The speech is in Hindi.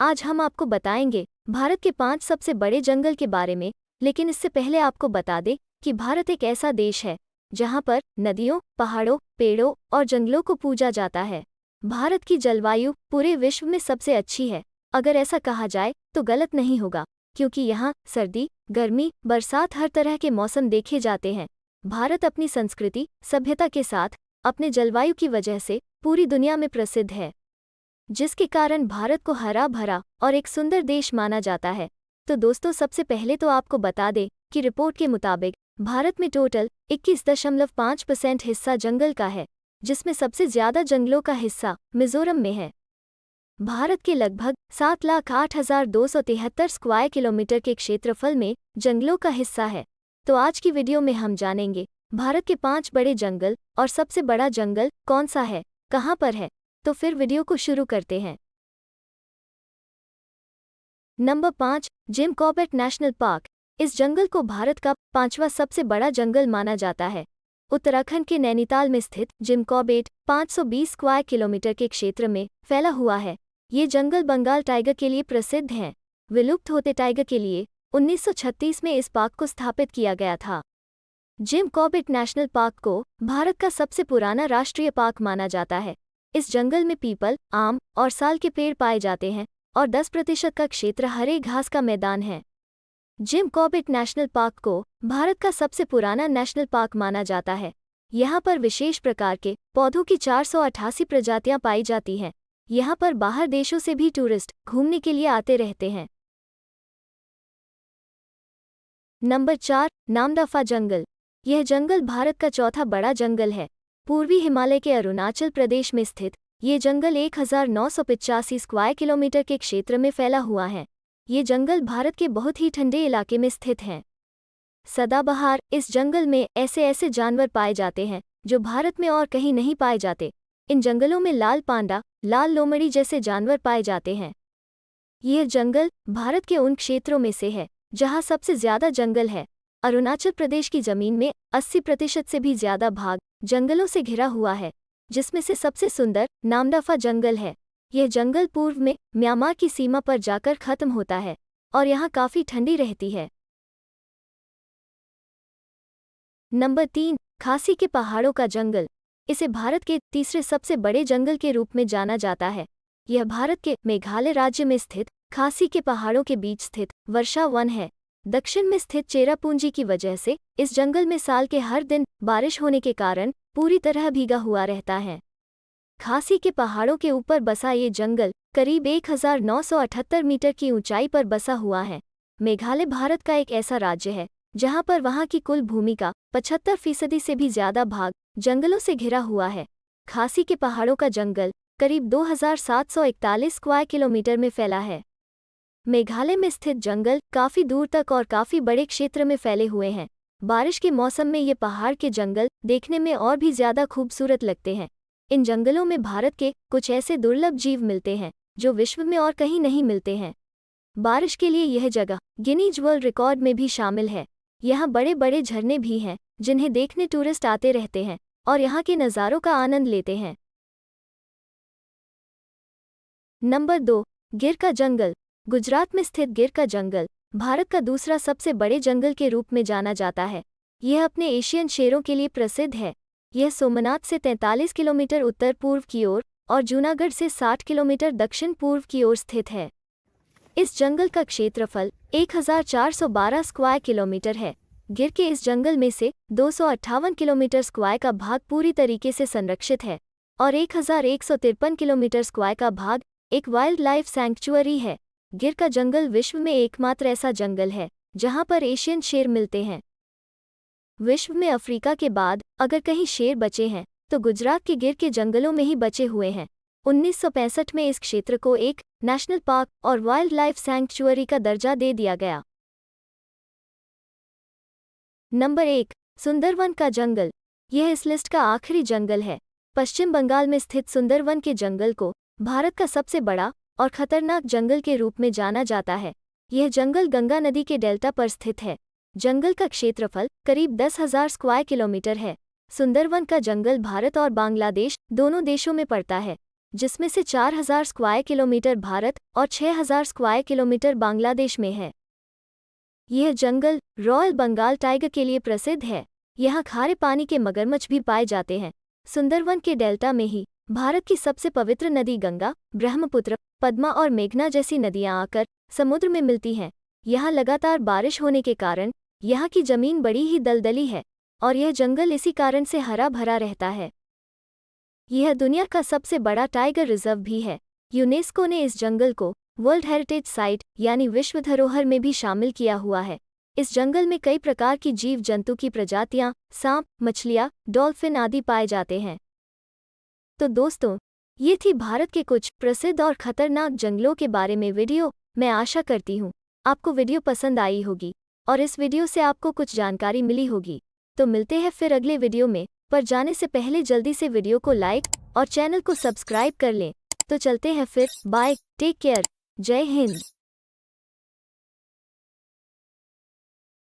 आज हम आपको बताएंगे भारत के 5 सबसे बड़े जंगल के बारे में। लेकिन इससे पहले आपको बता दें कि भारत एक ऐसा देश है जहां पर नदियों, पहाड़ों, पेड़ों और जंगलों को पूजा जाता है। भारत की जलवायु पूरे विश्व में सबसे अच्छी है। अगर ऐसा कहा जाए तो गलत नहीं होगा, क्योंकि यहाँ सर्दी, गर्मी, बरसात हर तरह के मौसम देखे जाते हैं। भारत अपनी संस्कृति, सभ्यता के साथ अपने जलवायु की वजह से पूरी दुनिया में प्रसिद्ध है, जिसके कारण भारत को हरा भरा और एक सुंदर देश माना जाता है। तो दोस्तों, सबसे पहले तो आपको बता दें कि रिपोर्ट के मुताबिक भारत में टोटल 21.5% हिस्सा जंगल का है, जिसमें सबसे ज्यादा जंगलों का हिस्सा मिजोरम में है। भारत के लगभग 7,08,273 स्क्वायर किलोमीटर के क्षेत्रफल में जंगलों का हिस्सा है। तो आज की वीडियो में हम जानेंगे भारत के 5 बड़े जंगल और सबसे बड़ा जंगल कौन सा है, कहाँ पर है। तो फिर वीडियो को शुरू करते हैं। Number 5, Jim Corbett national park. इस जंगल को भारत का 5वां सबसे बड़ा जंगल माना जाता है। उत्तराखंड के नैनीताल में स्थित जिम कॉर्बेट 520 स्क्वायर किलोमीटर के क्षेत्र में फैला हुआ है। ये जंगल बंगाल टाइगर के लिए प्रसिद्ध हैं। विलुप्त होते टाइगर के लिए 1936 में इस पार्क को स्थापित किया गया था। जिम कॉर्बेट नेशनल पार्क को भारत का सबसे पुराना राष्ट्रीय पार्क माना जाता है। इस जंगल में पीपल, आम और साल के पेड़ पाए जाते हैं और 10% का क्षेत्र हरे घास का मैदान है। जिम कॉर्बेट नेशनल पार्क को भारत का सबसे पुराना नेशनल पार्क माना जाता है। यहाँ पर विशेष प्रकार के पौधों की 488 प्रजातियां पाई जाती हैं। यहाँ पर बाहर देशों से भी टूरिस्ट घूमने के लिए आते रहते हैं। नंबर 4, नामदफा जंगल। यह जंगल भारत का चौथा बड़ा जंगल है। पूर्वी हिमालय के अरुणाचल प्रदेश में स्थित ये जंगल 1985 स्क्वायर किलोमीटर के क्षेत्र में फैला हुआ है। ये जंगल भारत के बहुत ही ठंडे इलाके में स्थित हैं। सदाबहार इस जंगल में ऐसे ऐसे जानवर पाए जाते हैं जो भारत में और कहीं नहीं पाए जाते। इन जंगलों में लाल पांडा, लाल लोमड़ी जैसे जानवर पाए जाते हैं। यह जंगल भारत के उन क्षेत्रों में से है जहां सबसे ज्यादा जंगल है। अरुणाचल प्रदेश की जमीन में 80% से भी ज्यादा भाग जंगलों से घिरा हुआ है, जिसमें से सबसे सुंदर नामदफा जंगल है। यह जंगल पूर्व में म्यांमार की सीमा पर जाकर खत्म होता है और यहाँ काफी ठंडी रहती है। नंबर 3, खासी के पहाड़ों का जंगल। इसे भारत के तीसरे सबसे बड़े जंगल के रूप में जाना जाता है। यह भारत के मेघालय राज्य में स्थित खासी के पहाड़ों के बीच स्थित वर्षा वन है। दक्षिण में स्थित चेरापूंजी की वजह से इस जंगल में साल के हर दिन बारिश होने के कारण पूरी तरह भीगा हुआ रहता है। खासी के पहाड़ों के ऊपर बसा ये जंगल करीब 1978 मीटर की ऊंचाई पर बसा हुआ है। मेघालय भारत का एक ऐसा राज्य है जहां पर वहां की कुल भूमि का 75% से भी ज्यादा भाग जंगलों से घिरा हुआ है। खासी के पहाड़ों का जंगल करीब 2741 स्क्वायर किलोमीटर में फैला है। मेघालय में स्थित जंगल काफी दूर तक और काफी बड़े क्षेत्र में फैले हुए हैं। बारिश के मौसम में ये पहाड़ के जंगल देखने में और भी ज्यादा खूबसूरत लगते हैं। इन जंगलों में भारत के कुछ ऐसे दुर्लभ जीव मिलते हैं जो विश्व में और कहीं नहीं मिलते हैं। बारिश के लिए यह जगह गिनीज वर्ल्ड रिकॉर्ड में भी शामिल है। यहाँ बड़े बड़े झरने भी हैं जिन्हें देखने टूरिस्ट आते रहते हैं और यहाँ के नज़ारों का आनंद लेते हैं। नंबर 2, गिर का जंगल। गुजरात में स्थित गिर का जंगल भारत का दूसरा सबसे बड़े जंगल के रूप में जाना जाता है। यह अपने एशियन शेरों के लिए प्रसिद्ध है। यह सोमनाथ से 43 किलोमीटर उत्तर पूर्व की ओर और जूनागढ़ से 60 किलोमीटर दक्षिण पूर्व की ओर स्थित है। इस जंगल का क्षेत्रफल 1412 स्क्वायर किलोमीटर है। गिर के इस जंगल में से 258 किलोमीटर स्क्वायर का भाग पूरी तरीके से संरक्षित है और 1153 किलोमीटर स्क्वायर का भाग एक वाइल्ड लाइफ सैंक्चुअरी है। गिर का जंगल विश्व में एकमात्र ऐसा जंगल है जहां पर एशियन शेर मिलते हैं। विश्व में अफ्रीका के बाद अगर कहीं शेर बचे हैं तो गुजरात के गिर के जंगलों में ही बचे हुए हैं। 1965 में इस क्षेत्र को एक नेशनल पार्क और वाइल्ड लाइफ सैंक्चुअरी का दर्जा दे दिया गया। नंबर 1, सुंदरवन का जंगल। यह इस लिस्ट का आखिरी जंगल है। पश्चिम बंगाल में स्थित सुंदरवन के जंगल को भारत का सबसे बड़ा और खतरनाक जंगल के रूप में जाना जाता है। यह जंगल गंगा नदी के डेल्टा पर स्थित है। जंगल का क्षेत्रफल करीब 10,000 स्क्वायर किलोमीटर है। सुंदरवन का जंगल भारत और बांग्लादेश दोनों देशों में पड़ता है। जिसमें से 4000 स्क्वायर किलोमीटर भारत और 6000 स्क्वायर किलोमीटर बांग्लादेश में है। यह जंगल रॉयल बंगाल टाइगर के लिए प्रसिद्ध है। यहाँ खारे पानी के मगरमच्छ भी पाए जाते हैं। सुंदरवन के डेल्टा में ही भारत की सबसे पवित्र नदी गंगा, ब्रह्मपुत्र, पद्मा और मेघना जैसी नदियाँ आकर समुद्र में मिलती हैं। यहाँ लगातार बारिश होने के कारण यहाँ की जमीन बड़ी ही दलदली है और यह जंगल इसी कारण से हरा भरा रहता है। यह दुनिया का सबसे बड़ा टाइगर रिजर्व भी है। यूनेस्को ने इस जंगल को वर्ल्ड हेरिटेज साइट यानी विश्व धरोहर में भी शामिल किया हुआ है। इस जंगल में कई प्रकार की जीव जंतु की प्रजातियां, सांप, मछलियां, डॉल्फिन आदि पाए जाते हैं। तो दोस्तों, ये थी भारत के कुछ प्रसिद्ध और खतरनाक जंगलों के बारे में वीडियो। मैं आशा करती हूँ आपको वीडियो पसंद आई होगी और इस वीडियो से आपको कुछ जानकारी मिली होगी। तो मिलते हैं फिर अगले वीडियो में, पर जाने से पहले जल्दी से वीडियो को लाइक और चैनल को सब्सक्राइब कर लें। तो चलते हैं फिर, बाय, टेक केयर, जय हिंद।